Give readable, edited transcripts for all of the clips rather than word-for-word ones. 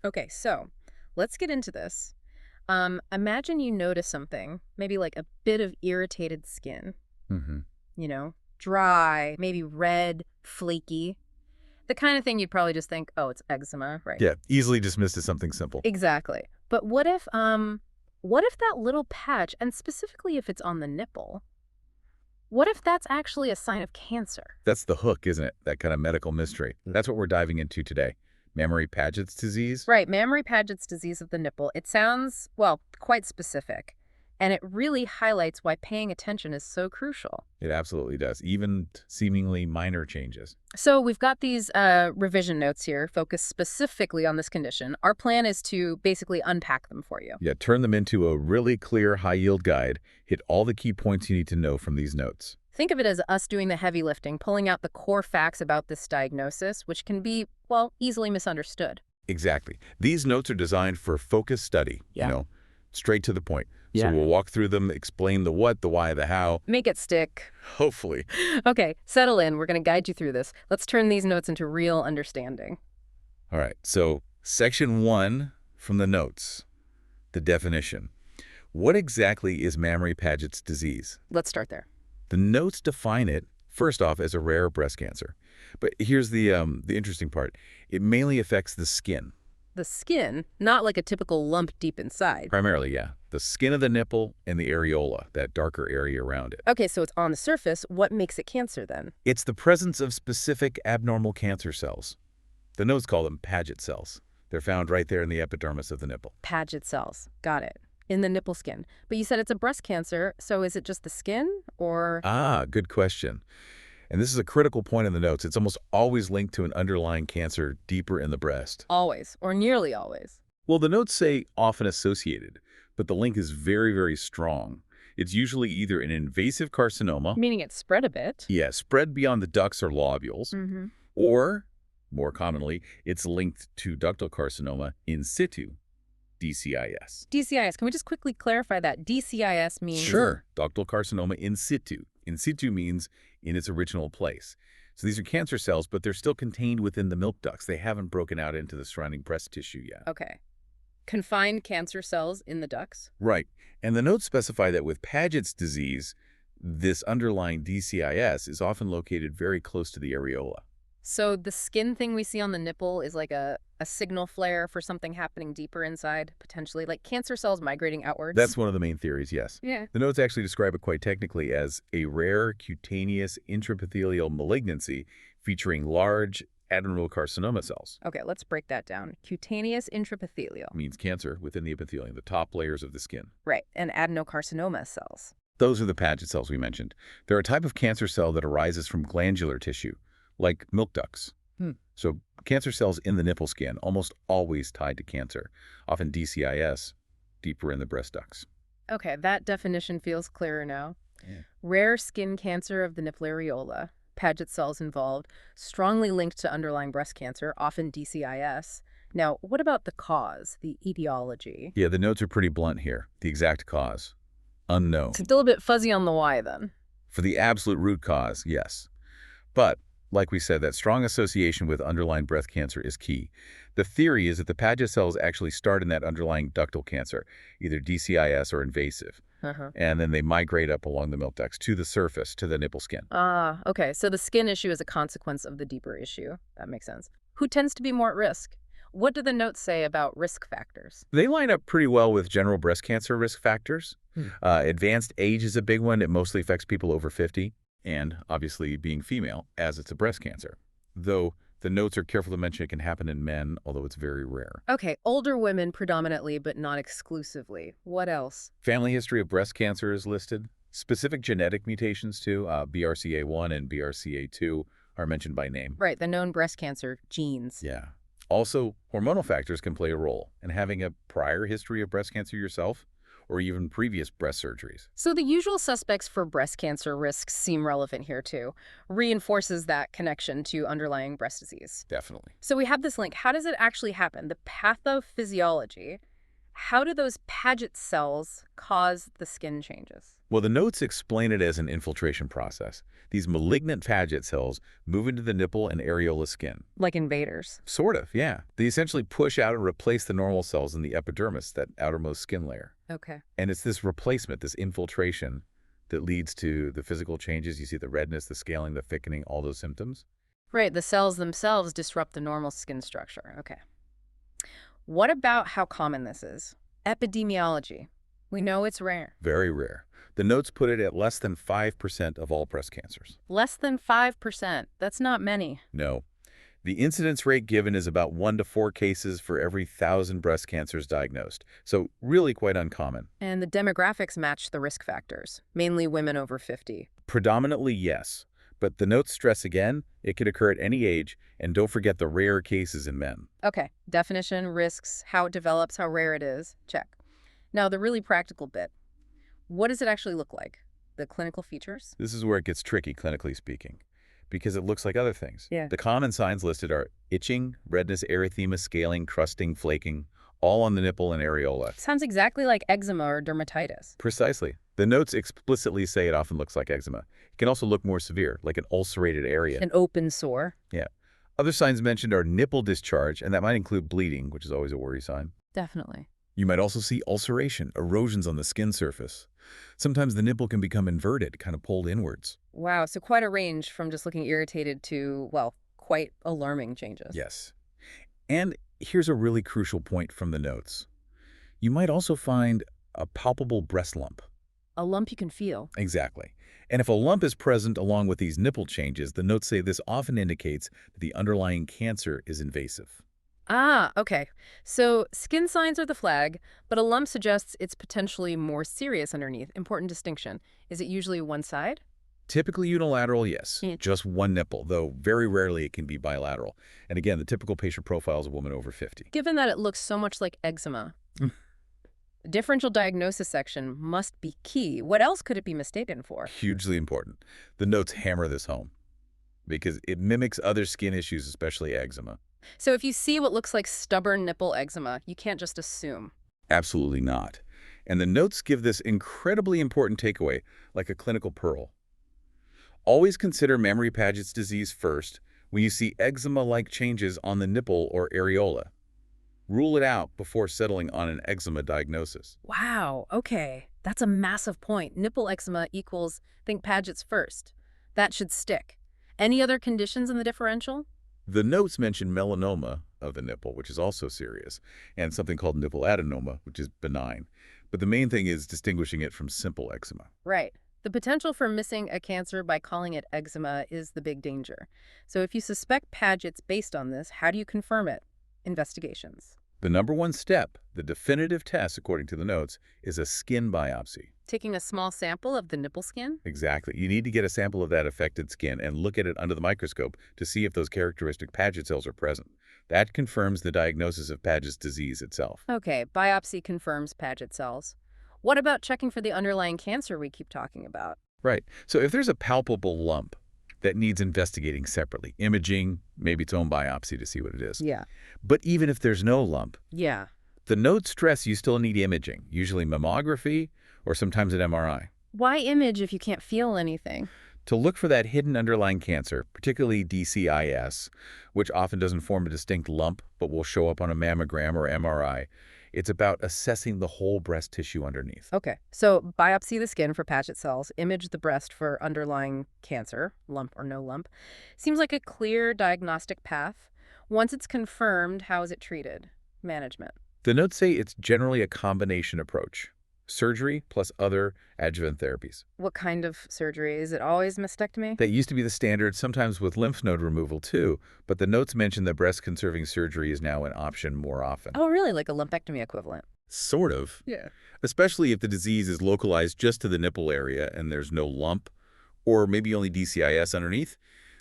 Okay, so let's get into this. Imagine you notice something, maybe like a bit of irritated skin, Hmm. dry, maybe red, flaky. The kind of thing you'd probably just think, oh, it's eczema, right? Yeah, easily dismissed as something simple. Exactly. But what if that little patch, and specifically if it's on the nipple, what if that's actually a sign of cancer? That's the hook, isn't it? That kind of medical mystery. That's what we're diving into today. Mammary Paget's disease? Right, Mammary Paget's disease of the nipple. It sounds, well, quite specific. And it really highlights why paying attention is so crucial. It absolutely does. Even seemingly minor changes. So we've got these revision notes here focused specifically on this condition. Our plan is to basically unpack them for you. Yeah, turn them into a really clear, high-yield guide. Hit all the key points you need to know from these notes. Think of it as us doing the heavy lifting, pulling out the core facts about this diagnosis, which can be, well, easily misunderstood. Exactly. These notes are designed for focused study, Yeah. straight to the point. So Yeah. we'll walk through them, explain the what, the why, the how, Make it stick. hopefully. Okay, settle in. We're going to guide you through this. Let's turn these notes into real understanding. All right, so section 1 from the notes, the definition. What exactly is Mammary Paget's disease? Let's start there. The notes define it, first off, as a rare breast cancer. But here's the interesting part. It mainly affects the skin. The skin, not like a typical lump deep inside. Primarily, yeah. The skin of the nipple and the areola, that darker area around it. Okay, so it's on the surface. What makes it cancer then? It's the presence of specific abnormal cancer cells. The notes call them Paget cells. They're found right there in the epidermis of the nipple. Paget cells. Got it. In the nipple skin. But you said it's a breast cancer, so is it just the skin or? Ah, good question. And this is a critical point in the notes. It's almost always linked to an underlying cancer deeper in the breast. Always, or nearly always. Well, the notes say often associated, but the link is very, very strong. It's usually either an invasive carcinoma, Meaning it spread a bit. yeah, spread beyond the ducts or lobules, Mm-hmm. or, more commonly, it's linked to ductal carcinoma in situ, DCIS. DCIS, can we just quickly clarify that? DCIS means? Sure. Ductal carcinoma in situ. In situ means in its original place. So these are cancer cells, but they're still contained within the milk ducts. They haven't broken out into the surrounding breast tissue yet. Okay. Confined cancer cells in the ducts? Right. And the notes specify that with Paget's disease, this underlying DCIS is often located very close to the areola. So the skin thing we see on the nipple is like a signal flare for something happening deeper inside, potentially, like cancer cells migrating outwards? That's one of the main theories, yes. Yeah. The notes actually describe it quite technically as a rare cutaneous intraepithelial malignancy featuring large adenocarcinoma cells. Okay, let's break that down. Cutaneous intraepithelial. Means cancer within the epithelium, the top layers of the skin. Right, and adenocarcinoma cells. Those are the Paget cells we mentioned. They're a type of cancer cell that arises from glandular tissue, like milk ducts. So cancer cells in the nipple skin, almost always tied to cancer, often DCIS, deeper in the breast ducts. Okay, that definition feels clearer now. Yeah. Rare skin cancer of the nipple areola, Paget cells involved, strongly linked to underlying breast cancer, often DCIS. Now, what about the cause, the etiology? Yeah, the notes are pretty blunt here. The exact cause, unknown. Still a bit fuzzy on the why, then. For the absolute root cause, yes. But, like we said, that strong association with underlying breast cancer is key. The theory is that the Paget cells actually start in that underlying ductal cancer, either DCIS or invasive. And then they migrate up along the milk ducts to the surface, to the nipple skin. Ah, okay. So the skin issue is a consequence of the deeper issue. That makes sense. Who tends to be more at risk? What do the notes say about risk factors? They line up pretty well with general breast cancer risk factors. Advanced age is a big one. It mostly affects people over 50, and obviously being female, as it's a breast cancer. Though the notes are careful to mention it can happen in men, although it's very rare. Okay, older women predominantly, but not exclusively. What else? Family history of breast cancer is listed. Specific genetic mutations too, BRCA1 and BRCA2 are mentioned by name. Right, the known breast cancer genes. Yeah. Also, hormonal factors can play a role, and having a prior history of breast cancer yourself, or even previous breast surgeries. So the usual suspects for breast cancer risks seem relevant here too. Reinforces that connection to underlying breast disease. Definitely. So we have this link. How does it actually happen? The pathophysiology. How do those Paget cells cause the skin changes? Well, the notes explain it as an infiltration process. These malignant Paget cells move into the nipple and areola skin. Like invaders. Sort of, yeah. They essentially push out and replace the normal cells in the epidermis, that outermost skin layer. Okay. And it's this replacement, this infiltration, that leads to the physical changes. You see the redness, the scaling, the thickening, all those symptoms. Right, the cells themselves disrupt the normal skin structure. Okay. What about how common this is? Epidemiology. We know it's rare. Very rare. The notes put it at less than 5% of all breast cancers. Less than 5%. That's not many. No. The incidence rate given is about 1 to 4 cases for every 1,000 breast cancers diagnosed. So really quite uncommon. And the demographics match the risk factors, mainly women over 50. Predominantly, yes. But the notes stress again, it could occur at any age, and don't forget the rare cases in men. Okay, definition, risks, how it develops, how rare it is. Check. Now, the really practical bit. What does it actually look like? The clinical features? This is where it gets tricky, clinically speaking, because it looks like other things. Yeah. The common signs listed are itching, redness, erythema, scaling, crusting, flaking, all on the nipple and areola. Sounds exactly like eczema or dermatitis. Precisely. The notes explicitly say it often looks like eczema. It can also look more severe, like an ulcerated area. An open sore. Yeah. Other signs mentioned are nipple discharge, and that might include bleeding, which is always a worry sign. Definitely. You might also see ulceration, erosions on the skin surface. Sometimes the nipple can become inverted, kind of pulled inwards. Wow, so quite a range from just looking irritated to, well, quite alarming changes. Yes. And here's a really crucial point from the notes. You might also find a palpable breast lump. A lump you can feel. Exactly. And if a lump is present along with these nipple changes, the notes say this often indicates that the underlying cancer is invasive. Ah, okay. So skin signs are the flag, but a lump suggests it's potentially more serious underneath. Important distinction. Is it usually one side? Typically unilateral, yes. Yeah. Just one nipple, though very rarely it can be bilateral. And again, the typical patient profile is a woman over 50. Given that it looks so much like eczema, the differential diagnosis section must be key. What else could it be mistaken for? Hugely important. The notes hammer this home because it mimics other skin issues, especially eczema. So if you see what looks like stubborn nipple eczema, you can't just assume. Absolutely not. And the notes give this incredibly important takeaway, like a clinical pearl. Always consider Mammary Paget's disease first when you see eczema-like changes on the nipple or areola. Rule it out before settling on an eczema diagnosis. Wow, okay. That's a massive point. Nipple eczema equals think Paget's first. That should stick. Any other conditions in the differential? The notes mention melanoma of the nipple, which is also serious, and something called nipple adenoma, which is benign. But the main thing is distinguishing it from simple eczema. Right. The potential for missing a cancer by calling it eczema is the big danger. So if you suspect Paget's based on this, how do you confirm it? Investigations. The number one step, the definitive test, according to the notes, is a skin biopsy. Taking a small sample of the nipple skin? Exactly. You need to get a sample of that affected skin and look at it under the microscope to see if those characteristic Paget cells are present. That confirms the diagnosis of Paget's disease itself. Okay, biopsy confirms Paget cells. What about checking for the underlying cancer we keep talking about? Right. So if there's a palpable lump that needs investigating separately, imaging, maybe its own biopsy to see what it is. Yeah. But even if there's no lump, Yeah. the notes stress you still need imaging, usually mammography or sometimes an MRI, Why image if you can't feel anything? to look for that hidden underlying cancer, particularly DCIS, which often doesn't form a distinct lump but will show up on a mammogram or MRI. It's about assessing the whole breast tissue underneath. Okay, so biopsy the skin for Paget cells, image the breast for underlying cancer, lump or no lump. Seems like a clear diagnostic path. Once it's confirmed, how is it treated? Management. The notes say it's generally a combination approach. Surgery plus other adjuvant therapies. What kind of surgery? Is it always mastectomy? That used to be the standard, sometimes with lymph node removal too, but the notes mention that breast-conserving surgery is now an option more often. Oh, really? Like a lumpectomy equivalent? Sort of. Yeah. Especially if the disease is localized just to the nipple area and there's no lump, or maybe only DCIS underneath.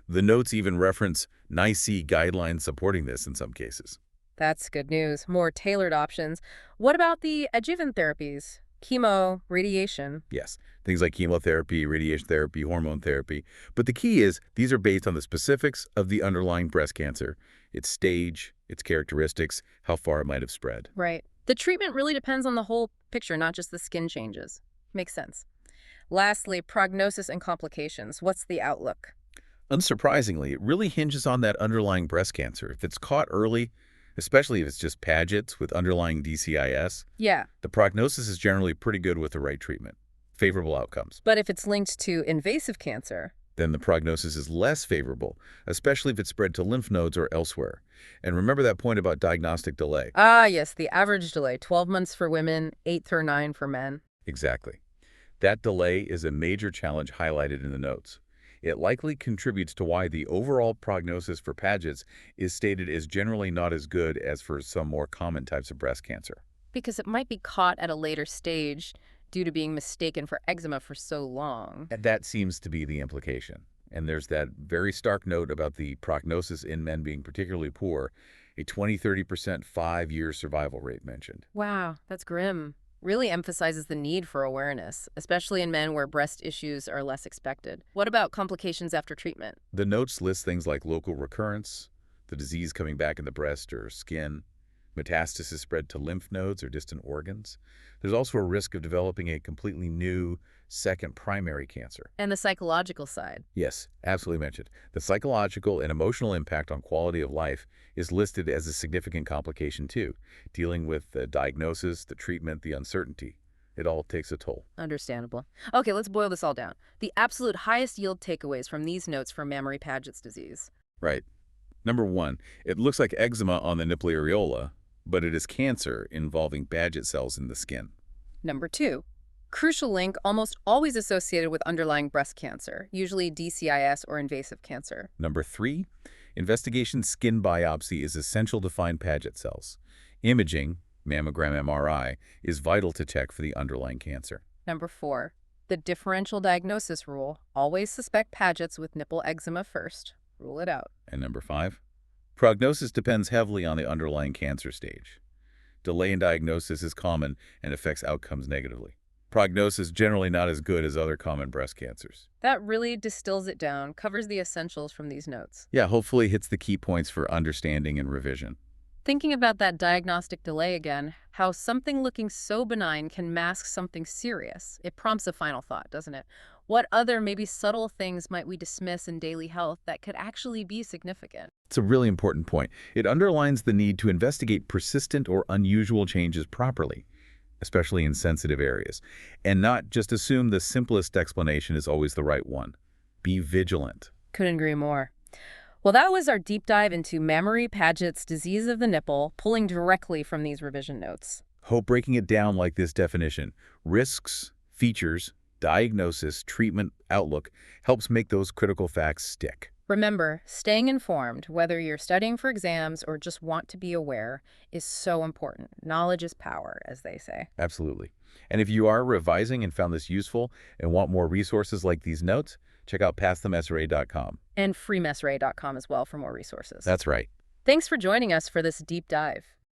The notes even reference NICE guidelines supporting this in some cases. That's good news. More tailored options. What about the adjuvant therapies? Chemo, radiation. Yes, things like chemotherapy, radiation therapy, hormone therapy. But the key is these are based on the specifics of the underlying breast cancer, its stage, its characteristics, how far it might have spread. Right. The treatment really depends on the whole picture, not just the skin changes. Makes sense. Lastly, prognosis and complications. What's the outlook? Unsurprisingly, it really hinges on that underlying breast cancer. If it's caught early, especially if it's just Paget's with underlying DCIS, Yeah, the prognosis is generally pretty good with the right treatment. Favorable outcomes. but if it's linked to invasive cancer, Then the prognosis is less favorable, especially if it's spread to lymph nodes or elsewhere. And remember that point about diagnostic delay. yes, the average delay, 12 months for women, 8 or 9 for men. Exactly. That delay is a major challenge highlighted in the notes. It likely contributes to why the overall prognosis for Paget's is stated as generally not as good as for some more common types of breast cancer. Because it might be caught at a later stage due to being mistaken for eczema for so long. And that seems to be the implication. And there's that very stark note about the prognosis in men being particularly poor, a 20–30% 5-year survival rate mentioned. Wow, that's grim. Really emphasizes the need for awareness, especially in men where breast issues are less expected. What about complications after treatment? The notes list things like local recurrence, the disease coming back in the breast or skin, metastasis spread to lymph nodes or distant organs. There's also a risk of developing a completely new second primary cancer. And the psychological side. Yes, absolutely mentioned. The psychological and emotional impact on quality of life is listed as a significant complication too, dealing with the diagnosis, the treatment, the uncertainty. It all takes a toll. Understandable. Okay, let's boil this all down. The absolute highest yield takeaways from these notes for Mammary Paget's disease. Right. Number 1, it looks like eczema on the nipple areola, but it is cancer involving Paget cells in the skin. Number 2, crucial link almost always associated with underlying breast cancer, usually DCIS or invasive cancer. Number 3, investigation skin biopsy is essential to find Paget cells. Imaging, mammogram MRI, is vital to check for the underlying cancer. Number 4, the differential diagnosis rule. Always suspect Paget's with nipple eczema first. Rule it out. And number 5, prognosis depends heavily on the underlying cancer stage. Delay in diagnosis is common and affects outcomes negatively. Prognosis generally not as good as other common breast cancers. That really distills it down, covers the essentials from these notes. Yeah, hopefully hits the key points for understanding and revision. Thinking about that diagnostic delay again, how something looking so benign can mask something serious. It prompts a final thought, doesn't it? What other, maybe subtle things might we dismiss in daily health that could actually be significant? It's a really important point. It underlines the need to investigate persistent or unusual changes properly, especially in sensitive areas, and not just assume the simplest explanation is always the right one. Be vigilant. Couldn't agree more. Well, that was our deep dive into Mammary Paget's disease of the nipple, pulling directly from these revision notes. Hope breaking it down like this definition: risks, features, diagnosis, treatment, outlook, helps make those critical facts stick. Remember, staying informed, whether you're studying for exams or just want to be aware, is so important. Knowledge is power, as they say. Absolutely. And if you are revising and found this useful and want more resources like these notes, check out pathomsra.com. And freemsra.com as well for more resources. That's right. Thanks for joining us for this deep dive.